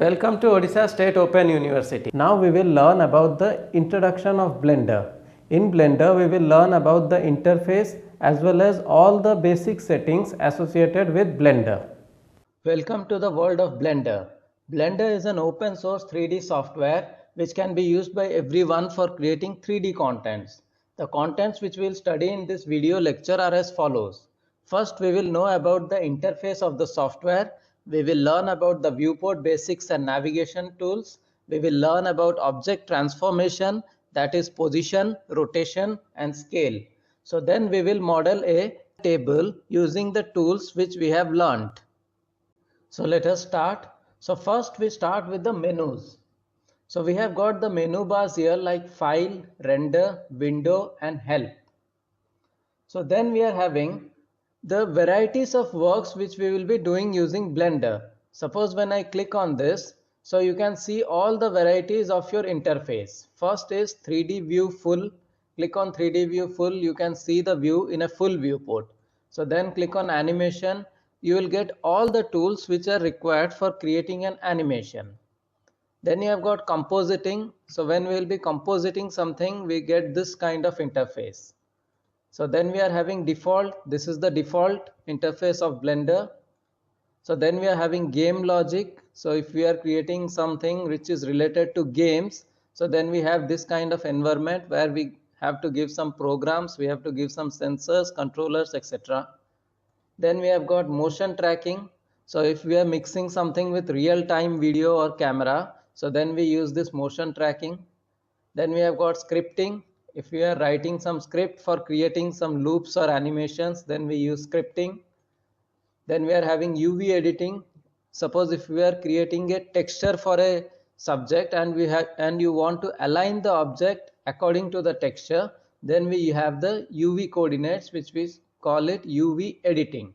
Welcome to Odisha State Open University. Now we will learn about the introduction of Blender. In Blender we will learn about the interface as well as all the basic settings associated with Blender. Welcome to the world of Blender. Blender is an open source 3D software which can be used by everyone for creating 3D contents. The contents which we will study in this video lecture are as follows. First, we will know about the interface of the software. We will learn about the viewport basics and navigation tools. We will learn about object transformation, that is position, rotation and scale. So then we will model a table using the tools which we have learned. So let us start. So first we start with the menus. So we have got the menu bars here like file, render, window and help. So then we are having the varieties of works which we will be doing using Blender. Suppose when I click on this, so you can see all the varieties of your interface. First is 3D view full. Click on 3D view full, you can see the view in a full viewport. So then click on animation, you will get all the tools which are required for creating an animation. Then you have got compositing. So when we will be compositing something, we get this kind of interface. So then we are having default. This is the default interface of Blender. So then we are having game logic. So if we are creating something which is related to games, so then we have this kind of environment where we have to give some programs, we have to give some sensors, controllers, etc. Then we have got motion tracking. So if we are mixing something with real-time video or camera, so then we use this motion tracking. Then we have got scripting. If we are writing some script for creating some loops or animations, then we use scripting. Then we are having UV editing. Suppose if we are creating a texture for a subject and you want to align the object according to the texture, then we have the UV coordinates which we call it UV editing.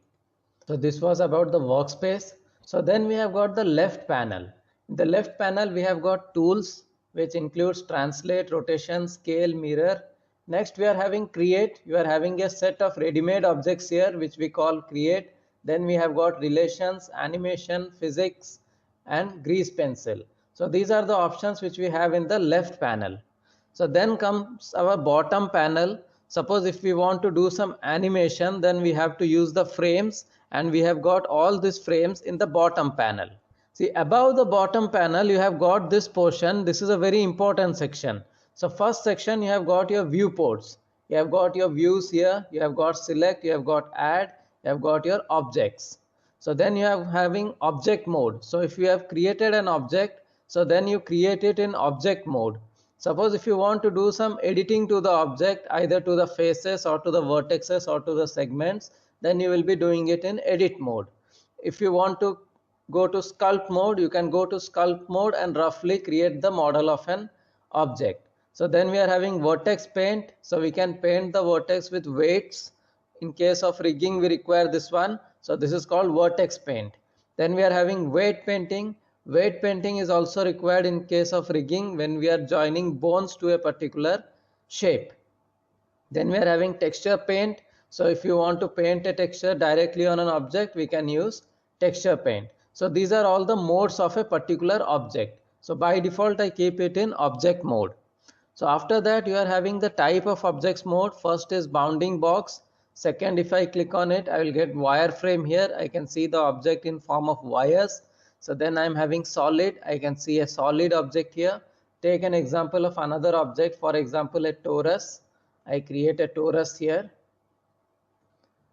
So this was about the workspace. So then we have got the left panel. In the left panel we have got tools which includes translate, rotation, scale, mirror. Next we are having create. You are having a set of ready-made objects here which we call create. Then we have got relations, animation, physics and grease pencil. So these are the options which we have in the left panel. So then comes our bottom panel. Suppose if we want to do some animation, then we have to use the frames, and we have got all these frames in the bottom panel. See, above the bottom panel you have got this portion. This is a very important section. So first section you have got your viewports. You have got your views here, you have got select, you have got add, you have got your objects. So then you have having object mode. So if you have created an object, so then you create it in object mode. Suppose if you want to do some editing to the object, either to the faces or to the vertices or to the segments, then you will be doing it in edit mode. If you want to go to sculpt mode, you can go to sculpt mode and roughly create the model of an object. So then we are having vertex paint. So we can paint the vertex with weights. In case of rigging we require this one. So this is called vertex paint. Then we are having weight painting. Weight painting is also required in case of rigging when we are joining bones to a particular shape. Then we are having texture paint. So if you want to paint a texture directly on an object, we can use texture paint. So these are all the modes of a particular object. So by default I keep it in object mode. So after that you are having the type of objects mode. First is bounding box. Second, if I click on it, I will get wireframe here. I can see the object in form of wires. So then I am having solid. I can see a solid object here. Take an example of another object. For example, a torus. I create a torus here.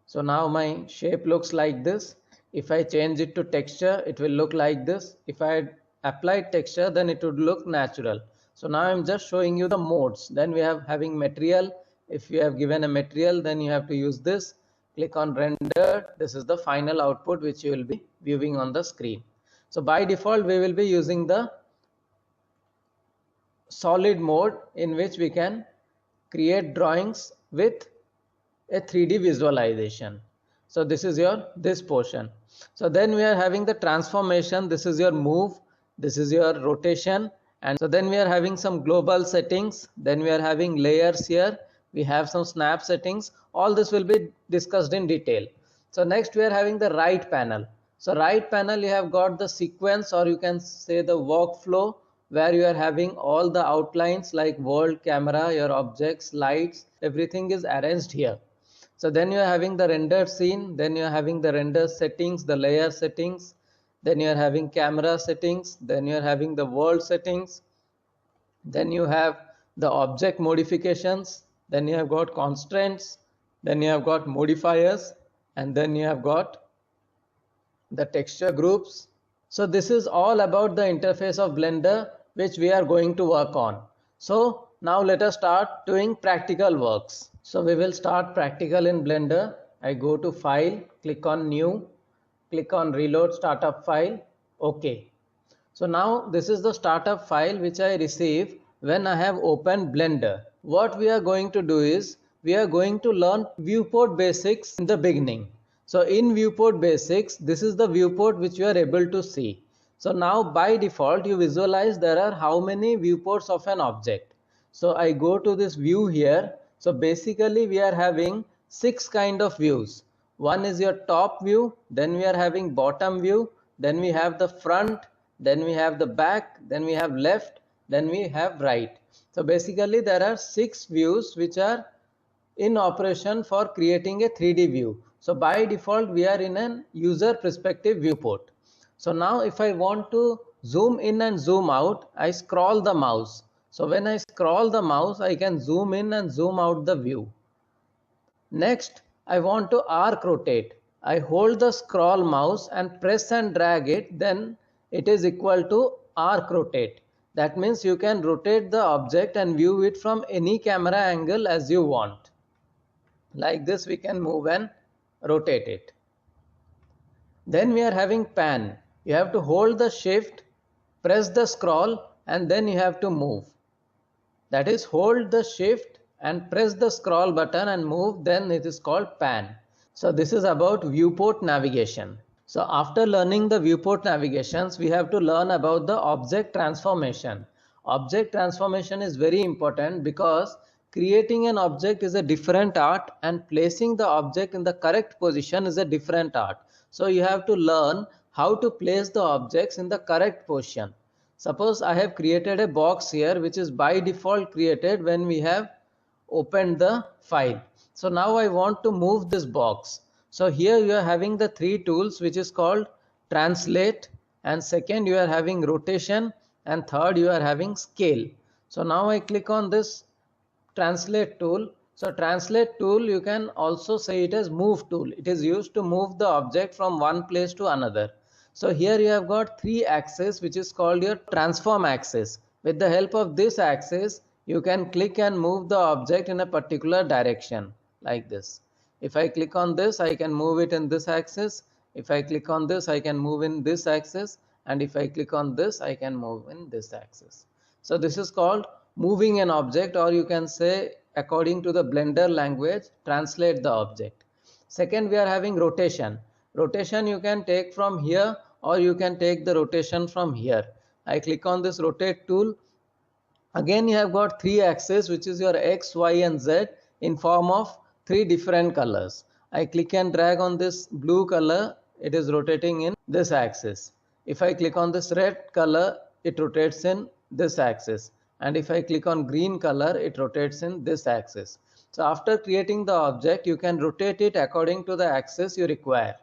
So now my shape looks like this. If I change it to texture, it will look like this. If I apply texture, then it would look natural. So now I'm just showing you the modes. Then we have having material. If you have given a material, then you have to use this. Click on render. This is the final output which you will be viewing on the screen. So by default, we will be using the solid mode in which we can create drawings with a 3D visualization. So this is this portion. So then we are having the transformation. This is your move. This is your rotation. And so then we are having some global settings. Then we are having layers here. We have some snap settings. All this will be discussed in detail. So next we are having the right panel. So right panel you have got the sequence, or you can say the workflow, where you are having all the outlines like world, camera, your objects, lights, everything is arranged here. So then you are having the rendered scene, then you are having the render settings, the layer settings, then you are having camera settings, then you are having the world settings, then you have the object modifications, then you have got constraints, then you have got modifiers, and then you have got the texture groups. So this is all about the interface of Blender which we are going to work on. So now let us start doing practical works. So we will start practical in Blender. I go to file, click on new, click on reload startup file. Okay. So now this is the startup file which I receive when I have opened Blender. What we are going to do is we are going to learn viewport basics in the beginning. So in viewport basics, this is the viewport which you are able to see. So now by default you visualize there are how many viewports of an object. So I go to this view here. So basically we are having 6 kind of views. One is your top view, then we are having bottom view, then we have the front, then we have the back, then we have left, then we have right. So basically there are 6 views which are in operation for creating a 3D view. So by default we are in an user perspective viewport. So now if I want to zoom in and zoom out, I scroll the mouse. So when I scroll the mouse, I can zoom in and zoom out the view. Next, I want to arc rotate. I hold the scroll mouse and press and drag it, then it is equal to arc rotate. That means you can rotate the object and view it from any camera angle as you want. Like this we can move and rotate it. Then we are having pan. You have to hold the shift, press the scroll, and then you have to move. That is, hold the shift and press the scroll button and move, then it is called pan. So this is about viewport navigation. So after learning the viewport navigations, we have to learn about the object transformation. Object transformation is very important because creating an object is a different art and placing the object in the correct position is a different art. So you have to learn how to place the objects in the correct position. Suppose I have created a box here which is by default created when we have opened the file. So now I want to move this box. So here you are having the 3 tools which is called translate, and second you are having rotation, and third you are having scale. So now I click on this translate tool. So translate tool, you can also say it as move tool. It is used to move the object from one place to another. So here you have got 3 axes which is called your transform axis. With the help of this axis you can click and move the object in a particular direction like this. If I click on this, I can move it in this axis. If I click on this, I can move in this axis, and if I click on this, I can move in this axis. So this is called moving an object, or you can say according to the Blender language, translate the object. Second, we are having rotation. Rotation you can take from here or you can take the rotation from here. I click on this rotate tool. Again you have got 3 axes which is your X, Y and Z in form of 3 different colors. I click and drag on this blue color, it is rotating in this axis. If I click on this red color, it rotates in this axis, and if I click on green color, it rotates in this axis. So after creating the object, you can rotate it according to the axis you require.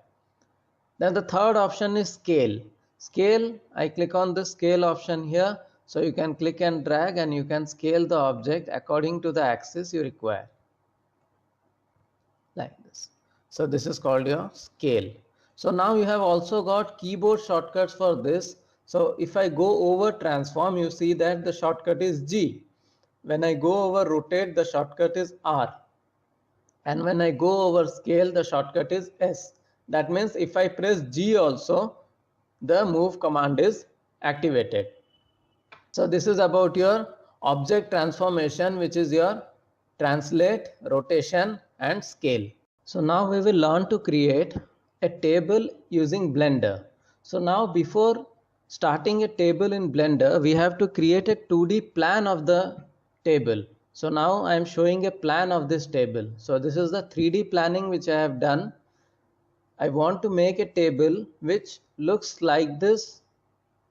Then the third option is scale. Scale, I click on the scale option here. So you can click and drag and you can scale the object according to the axis you require. Like this. So this is called your scale. So now you have also got keyboard shortcuts for this. So if I go over transform, you see that the shortcut is G. When I go over rotate, the shortcut is R. And when I go over scale, the shortcut is S. That means if I press G also, the move command is activated. So this is about your object transformation, which is your translate, rotation and scale. So now we will learn to create a table using Blender. So now before starting a table in Blender, we have to create a 2D plan of the table. So now I am showing a plan of this table. So this is the 3D planning which I have done. I want to make a table which looks like this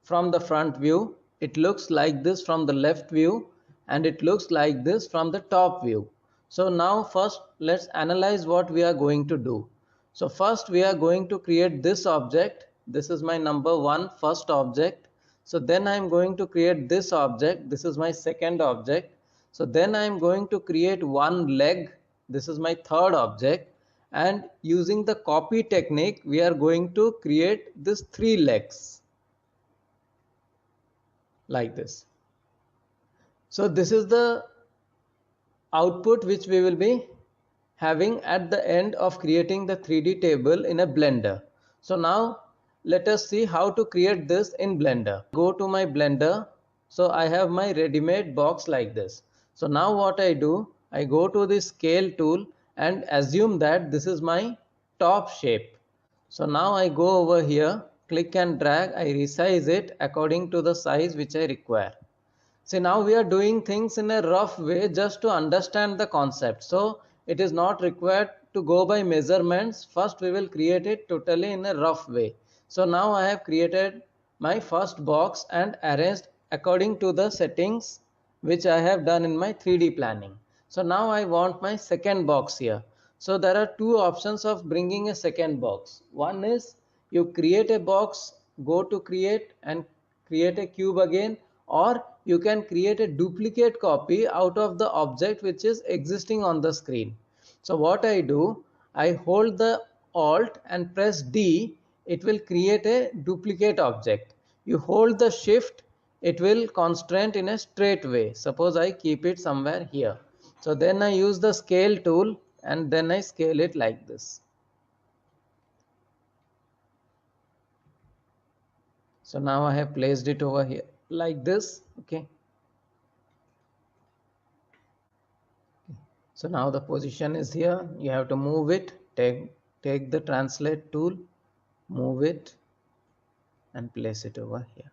from the front view, it looks like this from the left view, and it looks like this from the top view. So now first let's analyze what we are going to do. So first we are going to create this object. This is my number 1 first object. So then I am going to create this object. This is my second object. So then I am going to create one leg. This is my third object. And using the copy technique, we are going to create this 3 legs like this. So this is the output which we will be having at the end of creating the 3D table in a Blender. So now let us see how to create this in Blender. Go to my Blender. So I have my ready-made box like this. So now what I do, I go to the scale tool and assume that this is my top shape. So now I go over here, click and drag, I resize it according to the size which I require. See, now we are doing things in a rough way just to understand the concept. So it is not required to go by measurements. First we will create it totally in a rough way. So now I have created my first box and arranged according to the settings which I have done in my 3D planning. So now I want my second box here. So there are two options of bringing a second box. One is you create a box, go to create and create a cube again, or you can create a duplicate copy out of the object which is existing on the screen. So what I do, I hold the Alt and press D, it will create a duplicate object. You hold the Shift, it will constrain in a straight way. Suppose I keep it somewhere here. So then I use the scale tool and then I scale it like this. So now I have placed it over here like this. Okay. So now the position is here. You have to move it. Take the translate tool, move it and place it over here.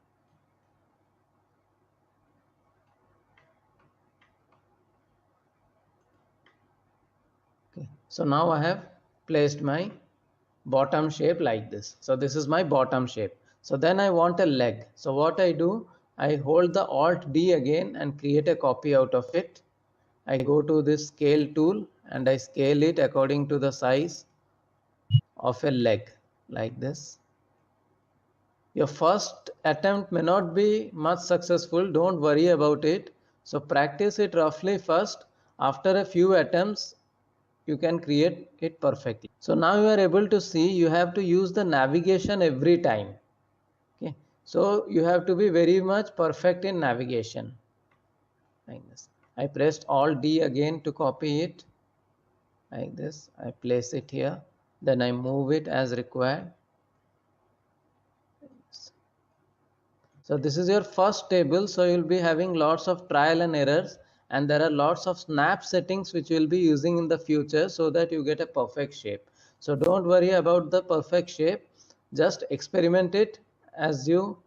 Okay. So now I have placed my bottom shape like this. So this is my bottom shape. So then I want a leg. So what I do, I hold the Alt D again and create a copy out of it. I go to this scale tool and I scale it according to the size of a leg like this. Your first attempt may not be much successful. Don't worry about it. So practice it roughly first. After a few attempts, you can create it perfectly. So now you are able to see you have to use the navigation every time. Okay. So you have to be very much perfect in navigation like this. I pressed Alt D again to copy it like this. I place it here. Then I move it as required. So this is your first table. So you will be having lots of trial and errors. And there are lots of snap settings which you will be using in the future so that you get a perfect shape. So don't worry about the perfect shape. Just experiment it as you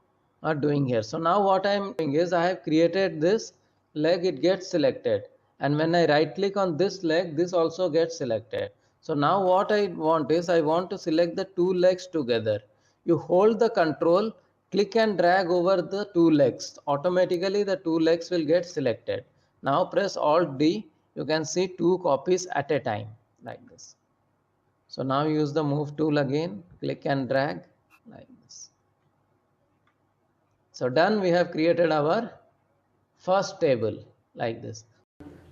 are doing here. So now what I am doing is I have created this leg, it gets selected, and when I right click on this leg, this also gets selected. So now what I want is I want to select the two legs together. You hold the control, click and drag over the two legs. Automatically the two legs will get selected. Now press Alt D, you can see two copies at a time like this. So now use the move tool again, click and drag like this. So done, we have created our first table like this.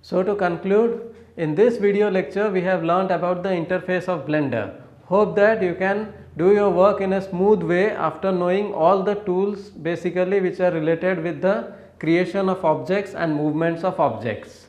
So to conclude, in this video lecture we have learnt about the interface of Blender. Hope that you can do your work in a smooth way after knowing all the tools basically which are related with the creation of objects and movements of objects.